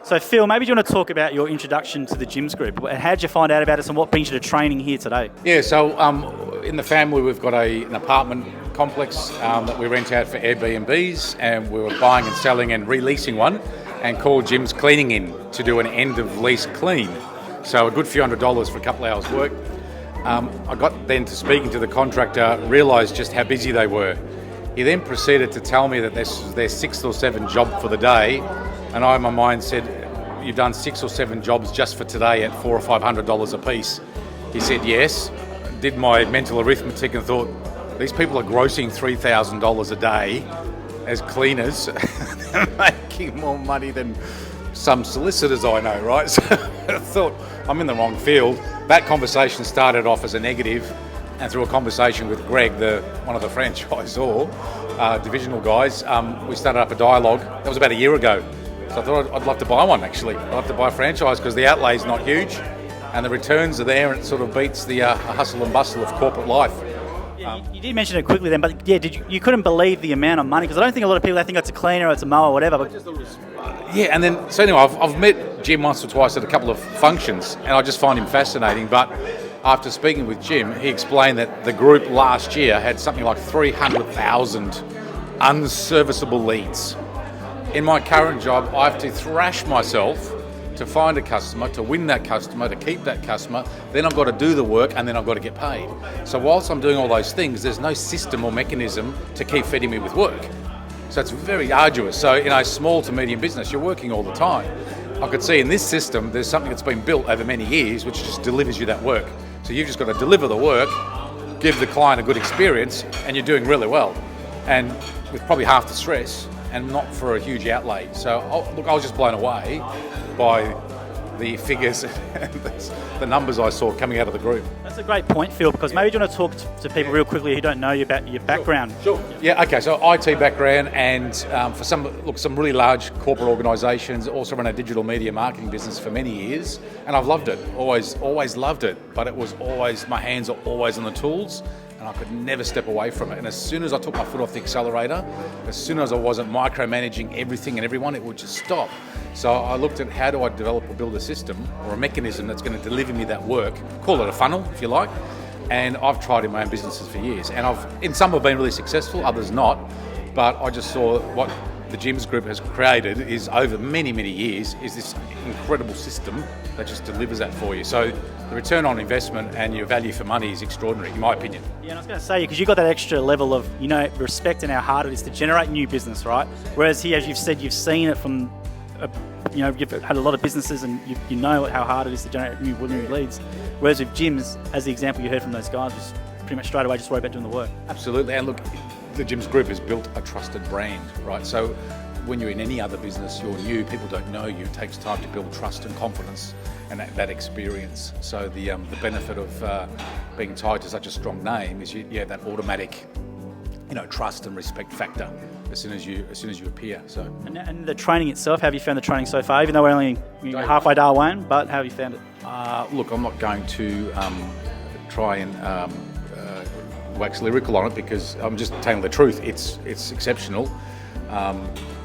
So Phil, maybe do you want to talk about your introduction to the Gyms Group? How did you find out about us and what brings you to training here today? Yeah, so in the family we've got an apartment complex that we rent out for Airbnbs, and we were buying and selling and releasing one and called Jim's Cleaning In to do an end of lease clean. So a good few $100s for a couple of hours work. I got then to speaking to the contractor, realised just how busy they were. He then proceeded to tell me that this was their 6th or 7th job for the day, and I in my mind said, "You've done 6 or 7 jobs just for today at $400 or $500 a piece." He said yes. Did my mental arithmetic and thought, these people are grossing $3,000 a day as cleaners. They're making more money than some solicitors I know, right? So I thought, I'm in the wrong field. That conversation started off as a negative, and through a conversation with Greg, one of the franchisor divisional guys, we started up a dialogue. That was about a year ago. So I thought I'd love to buy one, actually. I'd love to buy a franchise because the outlay's not huge and the returns are there, and it sort of beats the hustle and bustle of corporate life. You did mention it quickly then, but yeah, you couldn't believe the amount of money, because I don't think a lot of people, they think it's a cleaner or it's a mower or whatever. But Yeah, and then, so anyway, I've met Jim once or twice at a couple of functions, and I just find him fascinating. But after speaking with Jim, he explained that the group last year had something like 300,000 unserviceable leads. In my current job, I have to thrash myself to find a customer, to win that customer, to keep that customer. Then I've got to do the work, and then I've got to get paid. So whilst I'm doing all those things, there's no system or mechanism to keep feeding me with work. So it's very arduous. So in a small to medium business, you're working all the time. I could see in this system, there's something that's been built over many years, which just delivers you that work. So you've just got to deliver the work, give the client a good experience, and you're doing really well. And with probably half the stress, and not for a huge outlay. So I was just blown away by the figures and the numbers I saw coming out of the group. that's a great point, Phil, because maybe you want to talk to people real quickly who don't know you about your background. Sure. Yeah, okay, so IT background, and for some really large corporate organisations, also run a digital media marketing business for many years, and I've loved it, always loved it, but it was always, my hands are always on the tools, and I could never step away from it. And as soon as I took my foot off the accelerator, as soon as I wasn't micromanaging everything and everyone, it would just stop. So I looked at how do I develop or build a system or a mechanism that's going to deliver me that work, call it a funnel if you like, and I've tried in my own businesses for years, and in some have been really successful, others not, but I just saw what the Gyms Group has created is over many, many years is this incredible system that just delivers that for you. So the return on investment and your value for money is extraordinary, in my opinion. Yeah, and I was going to say, because you've got that extra level of, respect and how hard it is to generate new business, right? Whereas here, as you've said, you've seen it from, you've had a lot of businesses, and you know how hard it is to generate new leads. Whereas with gyms, as the example you heard from those guys, was pretty much straight away just worry about doing the work. Absolutely, and look, the Gyms Group has built a trusted brand, right? So when you're in any other business, you're new, people don't know you, it takes time to build trust and confidence and that experience. So the benefit of being tied to such a strong name is you have that automatic, trust and respect factor as soon as you appear. So and the training itself, how have you found the training so far? Even though we're only halfway day one, but how have you found it? Look, I'm not going to try and wax lyrical on it, because I'm just telling the truth. It's exceptional.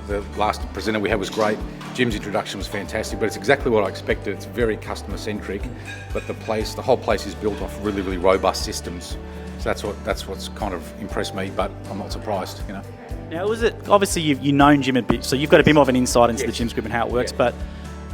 The last presenter we had was great. Jim's introduction was fantastic, but it's exactly what I expected. It's very customer centric, but the whole place is built off really, really robust systems. So that's what's kind of impressed me, but I'm not surprised. Now, obviously you've known Jim a bit, so you've got a bit more of an insight into the Gyms Group and how it works. Yeah. But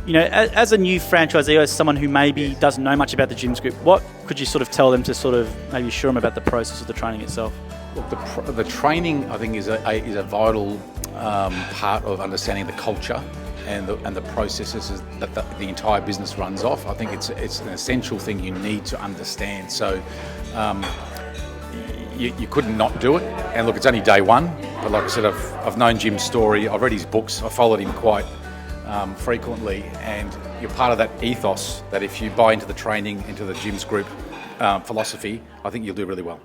as a new franchisee, or as someone who maybe doesn't know much about the Gyms Group, what could you sort of tell them to sort of maybe assure them about the process of the training itself? Look, the training, I think, is a vital part of understanding the culture and the processes that the entire business runs off. I think it's an essential thing you need to understand. So you couldn't not do it. And look, it's only day one, but like I said, I've known Jim's story. I've read his books. I followed him quite frequently, and you're part of that ethos that if you buy into the training, into the Gyms Group philosophy, I think you'll do really well.